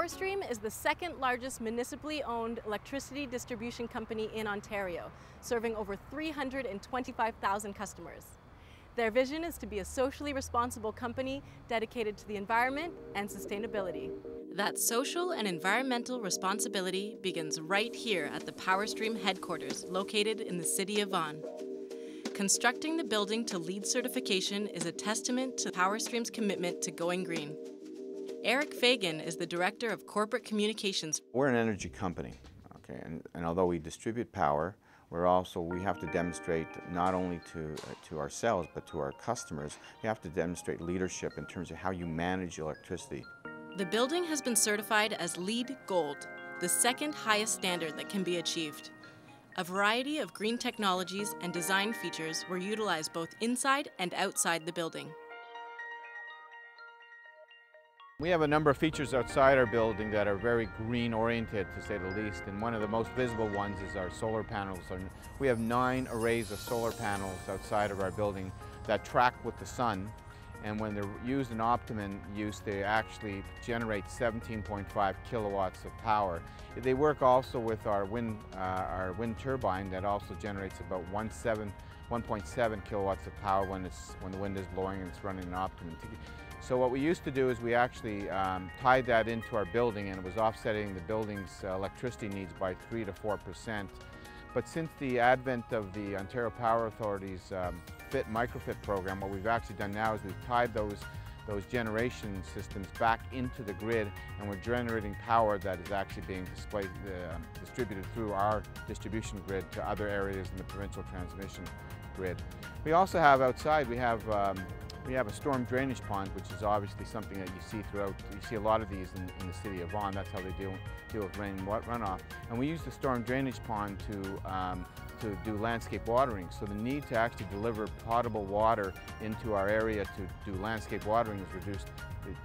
PowerStream is the second largest municipally owned electricity distribution company in Ontario, serving over 325,000 customers. Their vision is to be a socially responsible company dedicated to the environment and sustainability. That social and environmental responsibility begins right here at the PowerStream headquarters, located in the city of Vaughan. Constructing the building to LEED certification is a testament to PowerStream's commitment to going green. Eric Fagan is the Director of Corporate Communications. We're an energy company, okay, and although we distribute power, we have to demonstrate not only to ourselves but to our customers. You have to demonstrate leadership in terms of how you manage electricity. The building has been certified as LEED Gold, the second highest standard that can be achieved. A variety of green technologies and design features were utilized both inside and outside the building. We have a number of features outside our building that are very green oriented, to say the least, and one of the most visible ones is our solar panels. We have 9 arrays of solar panels outside of our building that track with the sun, and when they're used in optimum use, they actually generate 17.5 kilowatts of power. They work also with our wind turbine that also generates about 1.7 kilowatts of power when the wind is blowing and it's running in optimum. So what we used to do is we actually tied that into our building, and it was offsetting the building's electricity needs by 3 to 4%. But since the advent of the Ontario Power Authority's microfit program, what we've actually done now is we've tied those generation systems back into the grid, and we're generating power that is actually being distributed through our distribution grid to other areas in the provincial transmission grid. We also have outside, we have a storm drainage pond, which is obviously something that you see throughout. You see a lot of these in the city of Vaughan. That's how they deal with rain and runoff. And we use the storm drainage pond to do landscape watering. So the need to actually deliver potable water into our area to do landscape watering is reduced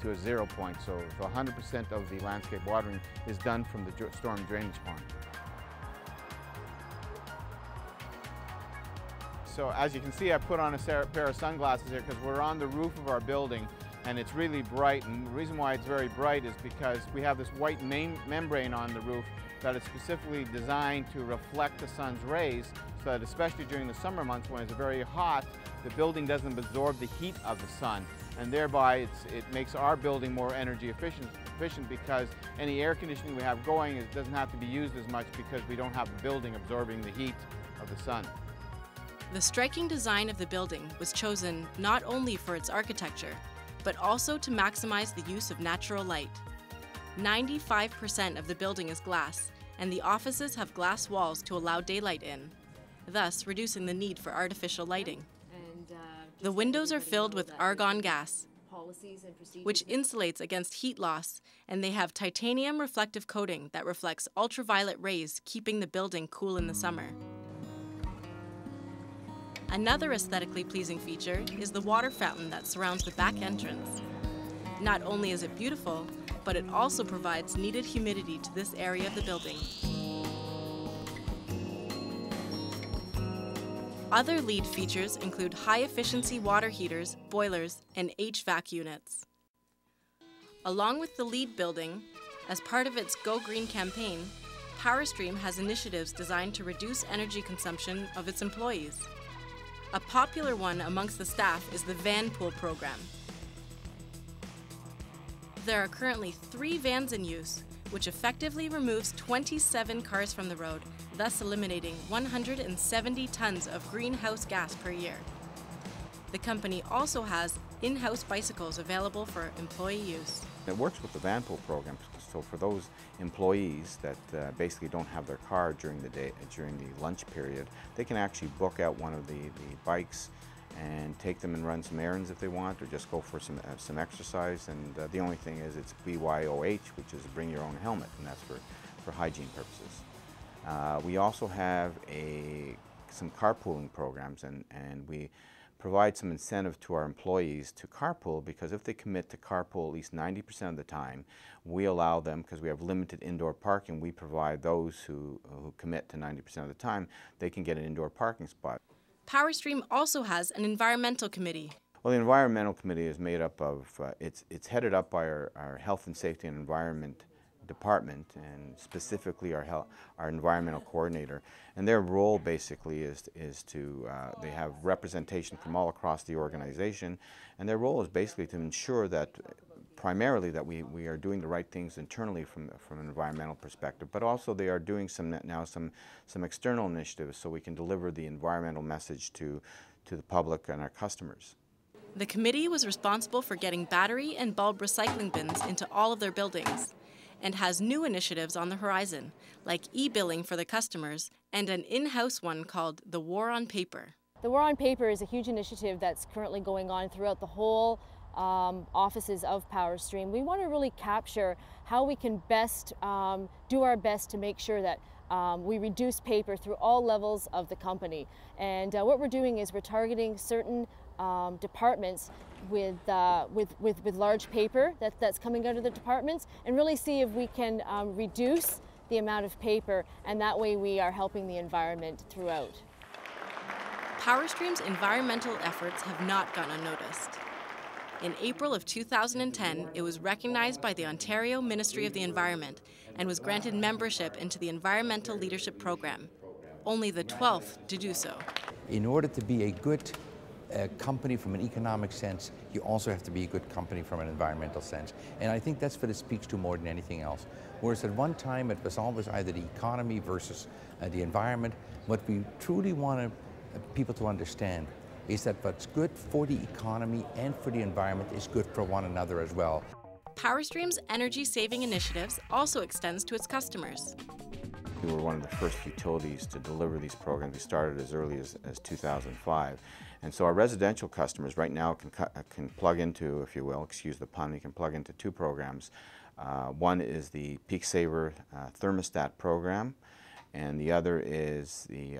to a 0 point. So 100% of the landscape watering is done from the storm drainage pond. So as you can see, I put on a pair of sunglasses here because we're on the roof of our building and it's really bright, and the reason why it's very bright is because we have this white membrane on the roof that is specifically designed to reflect the sun's rays, so that especially during the summer months when it's very hot, the building doesn't absorb the heat of the sun, and thereby it makes our building more energy efficient because any air conditioning we have going, it doesn't have to be used as much because we don't have the building absorbing the heat of the sun. The striking design of the building was chosen not only for its architecture, but also to maximize the use of natural light. 95% of the building is glass, and the offices have glass walls to allow daylight in, thus reducing the need for artificial lighting. The windows are filled with argon gas, which insulates against heat loss, and they have titanium reflective coating that reflects ultraviolet rays, keeping the building cool in the summer. Another aesthetically pleasing feature is the water fountain that surrounds the back entrance. Not only is it beautiful, but it also provides needed humidity to this area of the building. Other LEED features include high-efficiency water heaters, boilers, and HVAC units. Along with the LEED building, as part of its Go Green campaign, PowerStream has initiatives designed to reduce energy consumption of its employees. A popular one amongst the staff is the van pool program. There are currently 3 vans in use, which effectively removes 27 cars from the road, thus eliminating 170 tons of greenhouse gas per year. The company also has in-house bicycles available for employee use. It works with the van pool program, so for those employees that basically don't have their car during the day, during the lunch period, they can actually book out one of the bikes and take them and run some errands if they want, or just go for some exercise. And the only thing is it's BYOH, which is bring your own helmet, and that's for hygiene purposes. We also have some carpooling programs, and we provide some incentive to our employees to carpool, because if they commit to carpool at least 90% of the time, we allow them, because we have limited indoor parking, we provide those who commit to 90% of the time, they can get an indoor parking spot. PowerStream also has an environmental committee. Well, the environmental committee is made up of, it's headed up by our health and safety and environment department, and specifically our environmental coordinator. And their role basically is to, they have representation from all across the organization, and their role is basically to ensure that primarily that we are doing the right things internally from an environmental perspective, but also they are doing some external initiatives so we can deliver the environmental message to the public and our customers. The committee was responsible for getting battery and bulb recycling bins into all of their buildings, and has new initiatives on the horizon, like e-billing for the customers and an in-house one called the War on Paper. The War on Paper is a huge initiative that's currently going on throughout the whole offices of PowerStream. We want to really capture how we can best do our best to make sure that we reduce paper through all levels of the company. And what we're doing is we're targeting certain departments with large paper that's coming out of the departments, and really see if we can reduce the amount of paper, and that way we are helping the environment throughout. PowerStream's environmental efforts have not gone unnoticed. In April of 2010, it was recognized by the Ontario Ministry of the Environment and was granted membership into the Environmental Leadership Program, only the 12th to do so. In order to be a good company from an economic sense, you also have to be a good company from an environmental sense. And I think that's what it speaks to more than anything else. Whereas at one time it was always either the economy versus the environment, what we truly want people to understand is that what's good for the economy and for the environment is good for one another as well. PowerStream's energy-saving initiatives also extends to its customers. We were one of the first utilities to deliver these programs. We started as early as 2005. And so our residential customers right now can plug into, if you will, excuse the pun, you can plug into two programs. One is the Peak Saver thermostat program, and the other is the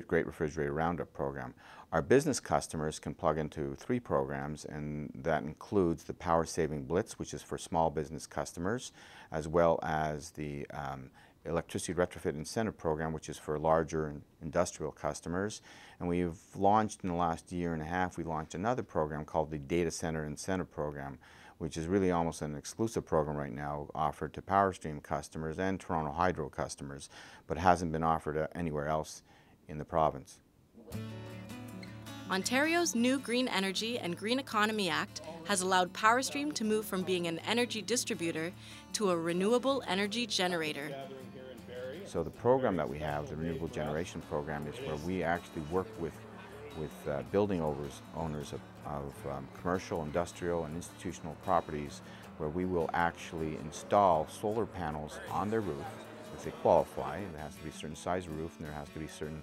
Great Refrigerator Roundup program. Our business customers can plug into three programs, and that includes the Power Saving Blitz, which is for small business customers, as well as the Electricity Retrofit Incentive Program, which is for larger industrial customers. And we've launched in the last year and a half, we launched another program called the Data Center Incentive Program, which is really almost an exclusive program right now offered to PowerStream customers and Toronto Hydro customers, but hasn't been offered anywhere else in the province. Ontario's new Green Energy and Green Economy Act has allowed PowerStream to move from being an energy distributor to a renewable energy generator. So the program that we have, the Renewable Generation Program, is where we actually work with building owners of commercial, industrial, and institutional properties, where we will actually install solar panels on their roof if they qualify. There has to be a certain size roof, and there has to be certain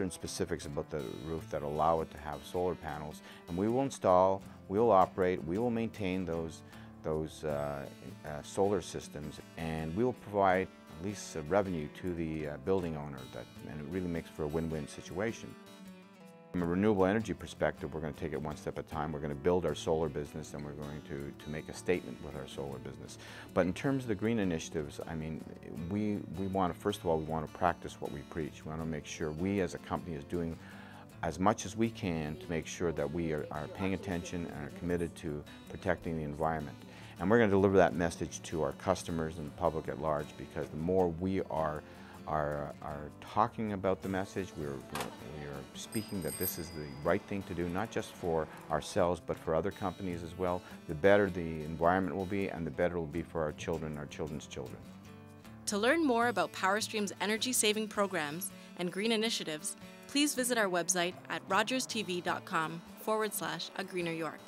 specifics about the roof that allow it to have solar panels. And we will install, we will operate, we will maintain those solar systems, and we will provide at least revenue to the building owner, and it really makes for a win-win situation. From a renewable energy perspective, we're going to take it one step at a time. We're going to build our solar business, and we're going to make a statement with our solar business. But in terms of the green initiatives, I mean, we want to, first of all, we want to practice what we preach. We want to make sure we as a company is doing as much as we can to make sure that we are paying attention and are committed to protecting the environment. And we're going to deliver that message to our customers and the public at large, because the more we are talking about the message, we are speaking that this is the right thing to do, not just for ourselves, but for other companies as well, the better the environment will be, and the better it will be for our children and our children's children. To learn more about PowerStream's energy-saving programs and green initiatives, please visit our website at rogerstv.com/A Greener York.